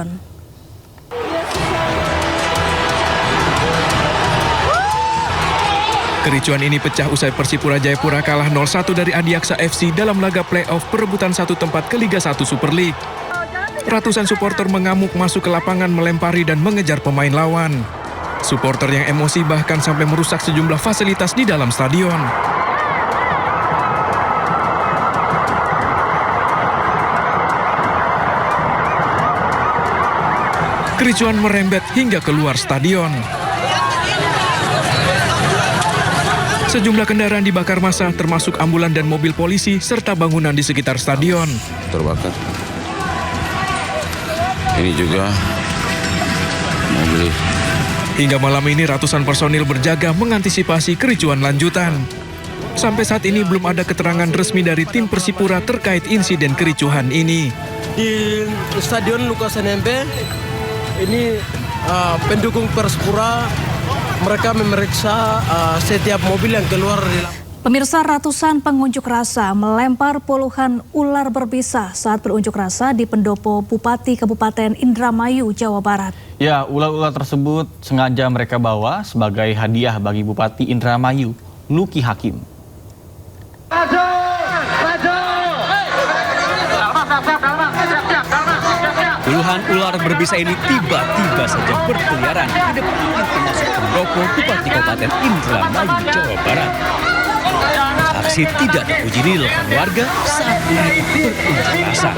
stadion. Kericuan ini pecah usai Persipura Jayapura kalah 0-1 dari Adiaksa FC dalam laga play-off perebutan satu tempat ke Liga 1 Super League. Ratusan supporter mengamuk masuk ke lapangan melempari dan mengejar pemain lawan. Supporter yang emosi bahkan sampai merusak sejumlah fasilitas di dalam stadion. Kericuan merembet hingga keluar stadion. Sejumlah kendaraan dibakar massa, termasuk ambulan dan mobil polisi, serta bangunan di sekitar stadion. Terbakar. Ini juga mobil. Hingga malam ini ratusan personil berjaga mengantisipasi kericuan lanjutan. Sampai saat ini belum ada keterangan resmi dari tim Persipura terkait insiden kericuhan ini. Di Stadion Lukas NMB, ini pendukung Persipura, mereka memeriksa setiap mobil yang keluar dari lapangan. Pemirsa, ratusan pengunjuk rasa melempar puluhan ular berbisa saat berunjuk rasa di pendopo Bupati Kabupaten Indramayu, Jawa Barat. Ya, ular-ular tersebut sengaja mereka bawa sebagai hadiah bagi Bupati Indramayu, Luki Hakim. Puluhan ular berbisa ini tiba-tiba saja berkeliaran di depan pintu masuk pendopo Bupati Kabupaten Indramayu, Jawa Barat. Aksi tidak dipuji dilakukan warga saat unit berunjuk rasa.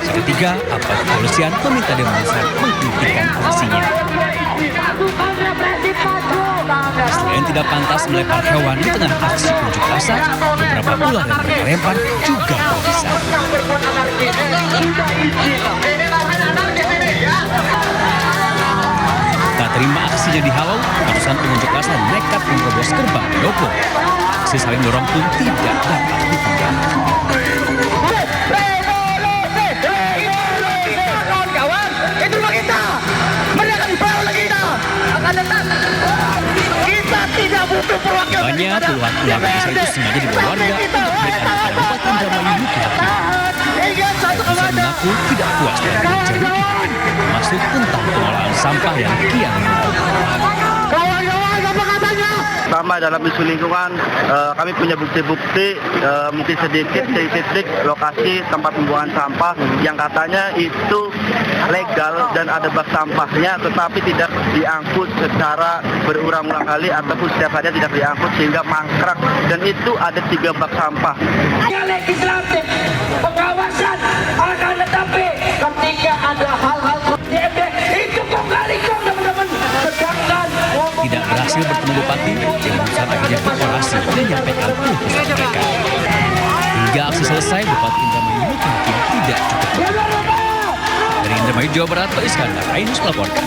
Seketika, aparat kepolisian meminta demonstran menghentikan aksinya. Selain tidak pantas melempar hewan di tengah aksi unjuk rasa, beberapa ular yang mereka lempar juga berbisa. Tak terima aksinya dihalau, ratusan pengunjuk rasa nekat menerobos gerbang pendopo. Aksi saling dorong pun tidak dapat dihindari. Kawan-kawan, itu rumah kita. Mereka akan dibawa lagi kita. Akan datang. Kita tidak butuh perwakilan. Banyak puluhan ular berbisa itu sengaja dibawa warga untuk memberikan kepada Bupati Indramayu Luki Hakim. Ratusan mengaku tidak puas dengan kerja Luki Hakim, termasuk tentang pengelolaan sampah yang kian menumpuk. Pertama dalam isu lingkungan, kami punya bukti-bukti mungkin sedikit di titik lokasi tempat pembuangan sampah yang katanya itu legal dan ada bak sampahnya, tetapi tidak diangkut secara berulang-ulang kali ataupun setiap hari tidak diangkut sehingga mangkrak, dan itu ada 3 bak sampah. Legislatif, pengawasan akan, tetapi ketika ada hal-hal itu kong teman-teman, sedangkan Tidak berhasil bertemu Bupati, demonstran akhirnya berorasi menyampaikan keluh kesah mereka. Hingga aksi selesai, Bupati Indramayu Luki Hakim tidak cukup. Dari Indramayu, Jawa Barat, Pak Iskandar Ainus melaporkan.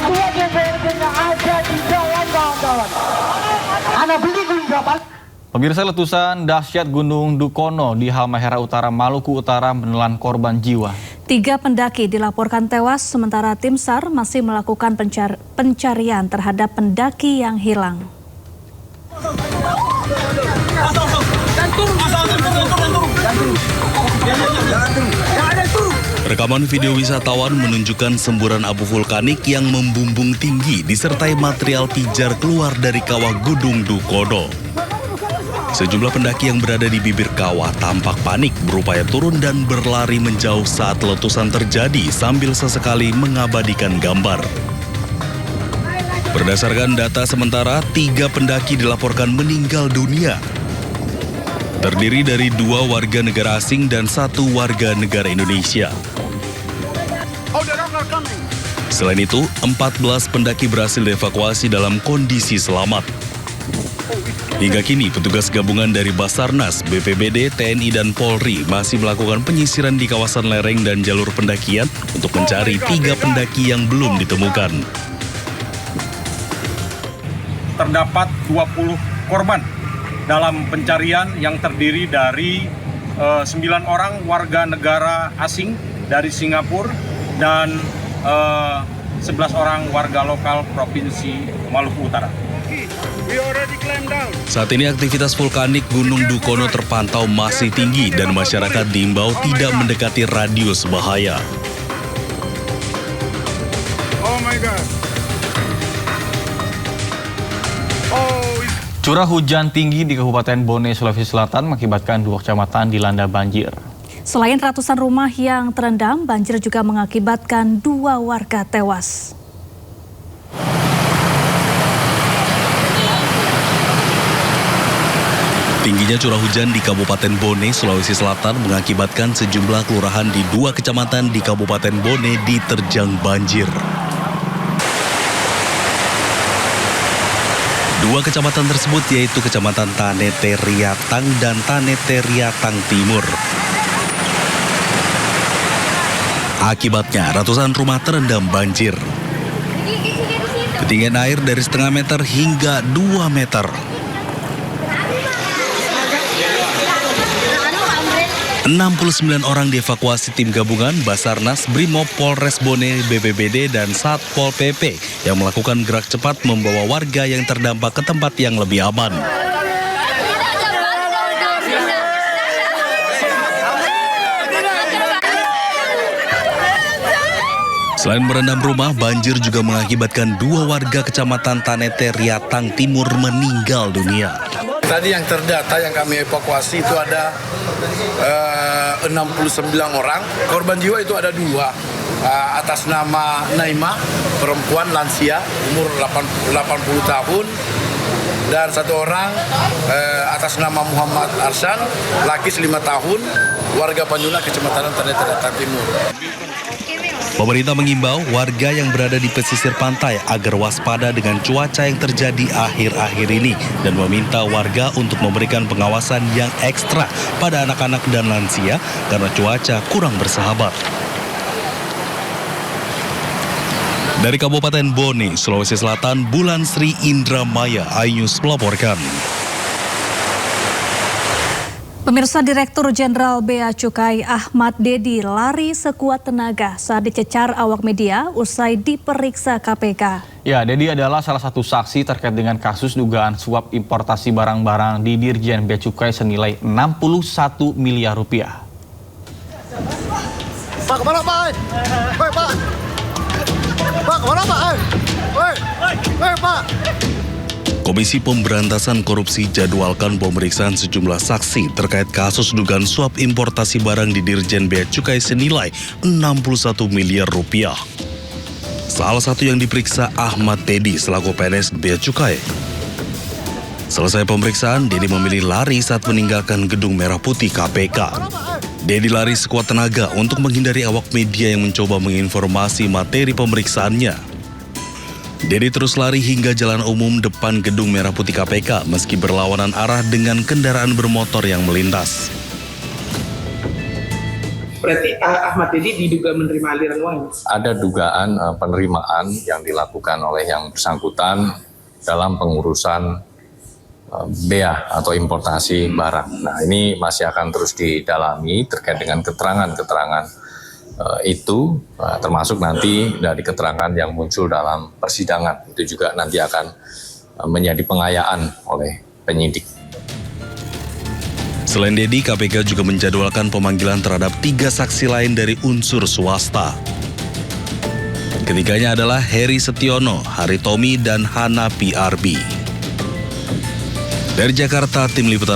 Pemirsa, letusan dahsyat Gunung Dukono di Halmahera Utara, Maluku Utara menelan korban jiwa. 3 pendaki dilaporkan tewas, sementara tim SAR masih melakukan pencarian terhadap pendaki yang hilang. Rekaman video wisatawan menunjukkan semburan abu vulkanik yang membumbung tinggi disertai material pijar keluar dari kawah Gunung Dukono. Sejumlah pendaki yang berada di bibir kawah tampak panik berupaya turun dan berlari menjauh saat letusan terjadi sambil sesekali mengabadikan gambar. Berdasarkan data sementara, 3 pendaki dilaporkan meninggal dunia. Terdiri dari 2 warga negara asing dan 1 warga negara Indonesia. Selain itu, 14 pendaki berhasil dievakuasi dalam kondisi selamat. Hingga kini, petugas gabungan dari Basarnas, BPBD, TNI, dan Polri masih melakukan penyisiran di kawasan lereng dan jalur pendakian untuk mencari 3 pendaki yang belum ditemukan. Terdapat 20 korban dalam pencarian yang terdiri dari 9 orang warga negara asing dari Singapura dan 11 orang warga lokal Provinsi Maluku Utara. Saat ini aktivitas vulkanik Gunung Dukono terpantau masih tinggi dan masyarakat diimbau tidak mendekati radius bahaya. Curah hujan tinggi di Kabupaten Bone, Sulawesi Selatan mengakibatkan 2 kecamatan dilanda banjir. Selain ratusan rumah yang terendam, banjir juga mengakibatkan 2 warga tewas. Tingginya curah hujan di Kabupaten Bone, Sulawesi Selatan mengakibatkan sejumlah kelurahan di 2 kecamatan di Kabupaten Bone diterjang banjir. 2 kecamatan tersebut yaitu Kecamatan Tanete Riatang dan Tanete Riatang Timur. Akibatnya ratusan rumah terendam banjir. Ketinggian air dari setengah meter hingga 2 meter. 69 orang dievakuasi tim gabungan Basarnas, Brimob, Polres Bone, BPBD, dan Satpol PP yang melakukan gerak cepat membawa warga yang terdampak ke tempat yang lebih aman. Selain merendam rumah, banjir juga mengakibatkan 2 warga Kecamatan Tanete Riatang Timur meninggal dunia. Tadi yang terdata yang kami evakuasi itu ada 69 orang. Korban jiwa itu ada 2. Atas nama Naima, perempuan lansia, umur 80 tahun. Dan 1 orang atas nama Muhammad Arsan, laki 5 tahun, warga Panjuna, Kecamatan Tanete Riatang Timur. Pemerintah mengimbau warga yang berada di pesisir pantai agar waspada dengan cuaca yang terjadi akhir-akhir ini dan meminta warga untuk memberikan pengawasan yang ekstra pada anak-anak dan lansia karena cuaca kurang bersahabat. Dari Kabupaten Bone, Sulawesi Selatan, Bulan Sri Indramaya, iNews melaporkan. Pemirsa, Direktur Jenderal Bea Cukai Ahmad Dedi lari sekuat tenaga saat dicecar awak media usai diperiksa KPK. Ya, Dedi adalah salah satu saksi terkait dengan kasus dugaan suap importasi barang-barang di Dirjen Bea Cukai senilai 61 miliar rupiah. Pak, kemana Pak? Hei Pak! Pak, kemana Pak? Hei Pak! Komisi Pemberantasan Korupsi jadwalkan pemeriksaan sejumlah saksi terkait kasus dugaan suap importasi barang di Dirjen Bea Cukai senilai 61 miliar rupiah. Salah satu yang diperiksa Ahmad Dedi selaku PNS Bea Cukai. Selesai pemeriksaan, Dedi memilih lari saat meninggalkan gedung Merah Putih KPK. Dedi lari sekuat tenaga untuk menghindari awak media yang mencoba menginformasi materi pemeriksaannya. Dedi terus lari hingga jalan umum depan gedung Merah Putih KPK meski berlawanan arah dengan kendaraan bermotor yang melintas. Berarti Ahmad Dedi diduga menerima aliran uang? Ada dugaan penerimaan yang dilakukan oleh yang bersangkutan dalam pengurusan bea atau importasi barang. Nah, ini masih akan terus didalami terkait dengan keterangan-keterangan itu, termasuk nanti dari keterangan yang muncul dalam persidangan. Itu juga nanti akan menjadi pengayaan oleh penyidik. Selain Dedi, KPK juga menjadwalkan pemanggilan terhadap 3 saksi lain dari unsur swasta. Ketiganya adalah Heri Setiono, Hari Tomi, dan Hana PRB. Dari Jakarta, Tim Liputan